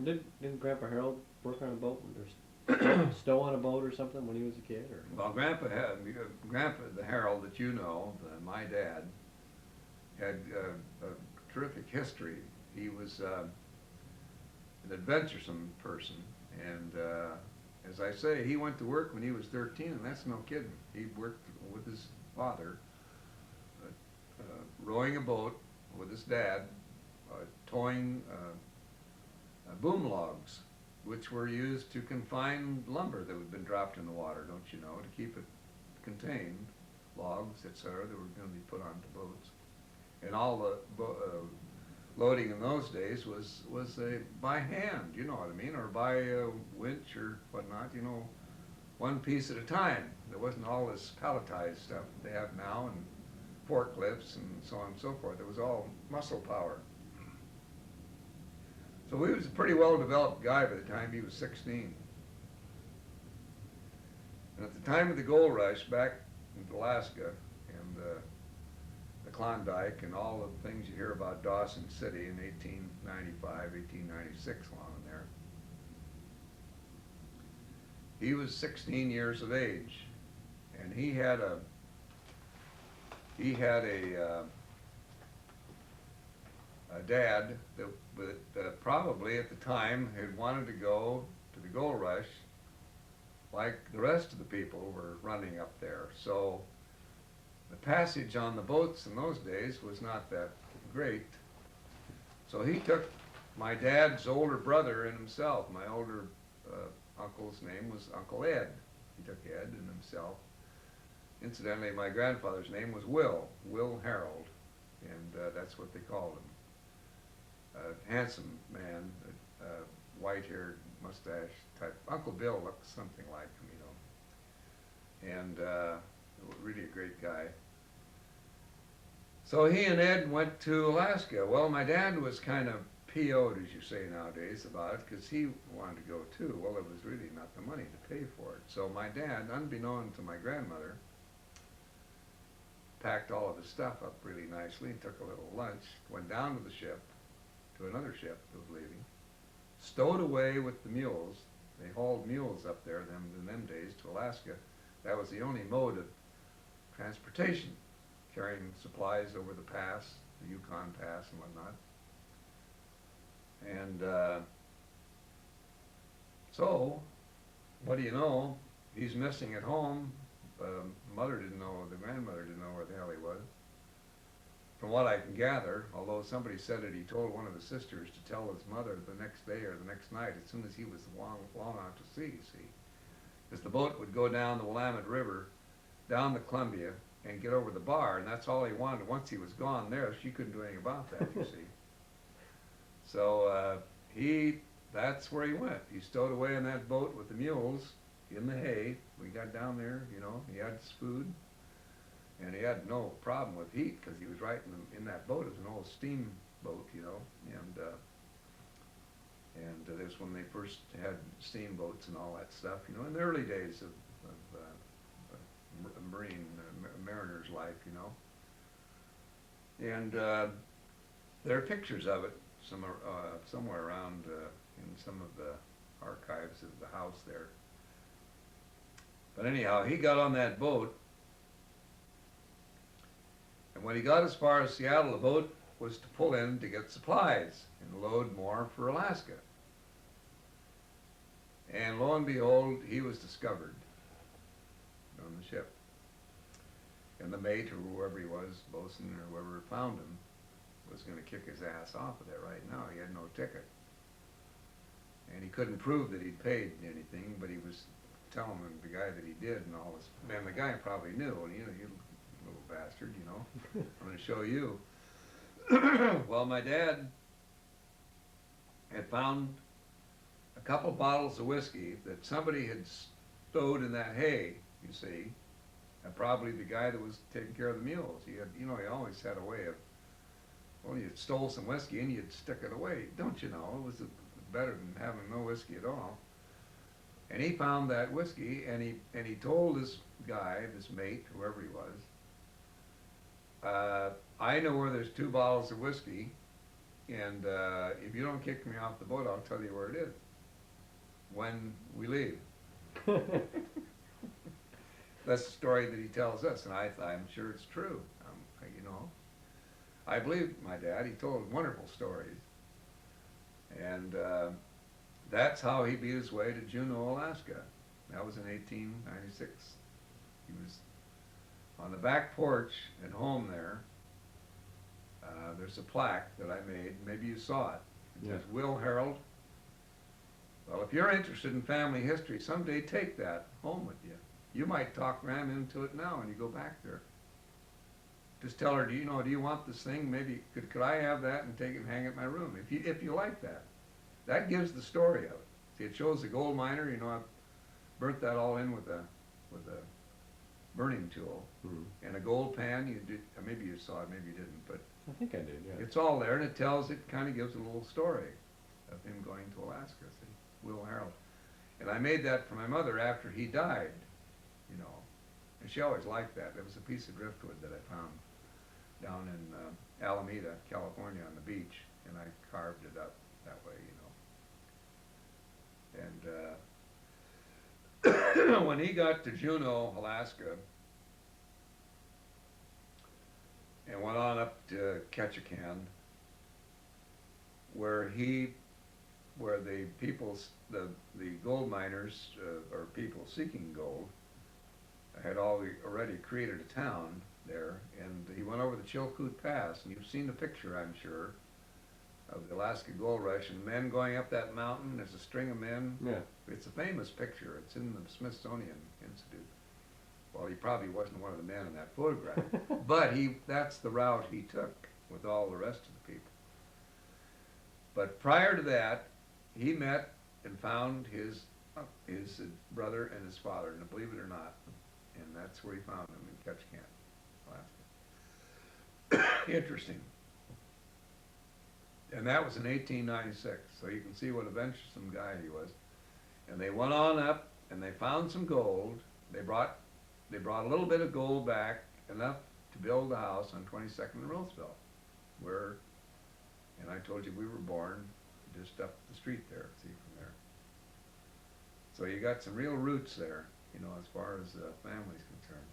Didn't Grandpa Harold work on a boat or stow on a boat or something when he was a kid? Or Well, Grandpa the Harold that you know, my dad, had a terrific history. He was an adventuresome person, and as I say, he went to work when he was 13, and that's no kidding. He worked with his father, rowing a boat with his dad, towing boom logs, which were used to confine lumber that had been dropped in the water, don't you know, to keep it contained, logs, etc., that were going to be put onto boats. And all the loading in those days was by hand, you know what I mean, or by a winch or whatnot, you know, one piece at a time. There wasn't all this palletized stuff they have now and forklifts and so on and so forth. It was all muscle power. So he was a pretty well-developed guy by the time he was 16. And at the time of the gold rush back in Alaska and the Klondike and all the things you hear about Dawson City in 1895, 1896 along in there, he was 16 years of age, and he had a dad that probably at the time had wanted to go to the gold rush like the rest of the people were running up there. So the passage on the boats in those days was not that great. So he took my dad's older brother and himself. My older uncle's name was Uncle Ed. He took Ed and himself. Incidentally, my grandfather's name was Will Harold, and that's what they called him. A handsome man, white-haired, mustache type. Uncle Bill looked something like him, you know, and really a great guy. So he and Ed went to Alaska. Well, my dad was kind of PO'd, as you say nowadays, about it, because he wanted to go too. Well, it was really not the money to pay for it. So my dad, unbeknown to my grandmother, packed all of his stuff up really nicely and took a little lunch, went down to the ship, to another ship that was leaving, stowed away with the mules. They hauled mules up there in them days to Alaska. That was the only mode of transportation, carrying supplies over the pass, the Yukon Pass and whatnot. And so, what do you know? He's missing at home. Mother didn't know, the grandmother didn't know where the hell he was. From what I can gather, although somebody said that he told one of his sisters to tell his mother the next day or the next night as soon as he was long out to sea, you see. Because the boat would go down the Willamette River, down the Columbia, and get over the bar, and that's all he wanted. Once he was gone there, she couldn't do anything about that, you see. So that's where he went. He stowed away in that boat with the mules in the hay. We got down there, you know, he had his food. And he had no problem with heat because he was right in that boat. It was an old steam boat, you know, and there's when they first had steamboats and all that stuff, you know, in the early days of marine mariner's life, you know. And there are pictures of it somewhere around in some of the archives of the house there. But anyhow, he got on that boat. And when he got as far as Seattle, the boat was to pull in to get supplies and load more for Alaska. And lo and behold, he was discovered on the ship. And the mate, or whoever he was, bosun or whoever found him, was going to kick his ass off of there right now. He had no ticket. And he couldn't prove that he'd paid anything, but he was telling the guy that he did and all this. Man, the guy probably knew, and you little bastard, you know, I'm going to show you. Well, my dad had found a couple bottles of whiskey that somebody had stowed in that hay, you see, and probably the guy that was taking care of the mules. He had, you know, he always had a way of, well, you stole some whiskey and you'd stick it away, don't you know? It was better than having no whiskey at all. And he found that whiskey, and he told this guy, this mate, whoever he was, I know where there's 2 bottles of whiskey, And if you don't kick me off the boat, I'll tell you where it is when we leave. That's the story that he tells us, and I'm sure it's true. You know, I believe my dad. He told wonderful stories, and that's how he beat his way to Juneau, Alaska. That was in 1896. He was on the back porch at home there. There's a plaque that I made. Maybe you saw it. It says, Will Harold. Well, if you're interested in family history, someday take that home with you. You might talk Ram into it now when you go back there. Just tell her, do you want this thing? Maybe could I have that and take it and hang it in my room? If you like that, that gives the story of it. See, it shows the gold miner. You know, I've burnt that all in with a burning tool and a gold pan. You did, maybe you saw it, maybe you didn't, but I think I did, yeah. it's all there, and it kind of gives a little story of him going to Alaska. See, Will Harold, and I made that for my mother after he died. You know, and she always liked that. There was a piece of driftwood that I found down in Alameda, California, on the beach, and I carved it up that way, you know. And when he got to Juneau, Alaska, and went on up to Ketchikan, where the gold miners or people seeking gold had already created a town there, and he went over the Chilkoot Pass, and you've seen the picture, I'm sure, of the Alaska Gold Rush, and men going up that mountain. There's a string of men. Yeah. It's a famous picture. It's in the Smithsonian Institute. Well, he probably wasn't one of the men in that photograph, but that's the route he took with all the rest of the people. But prior to that, he met and found his brother and his father, and believe it or not, and that's where he found them, in Ketchikan, Alaska. Interesting. And that was in 1896, so you can see what a venturesome guy he was. And they went on up, and they found some gold. They brought a little bit of gold back, enough to build a house on 22nd and Roosevelt, and I told you we were born just up the street there, see, from there. So you got some real roots there, you know, as far as the family's concerned.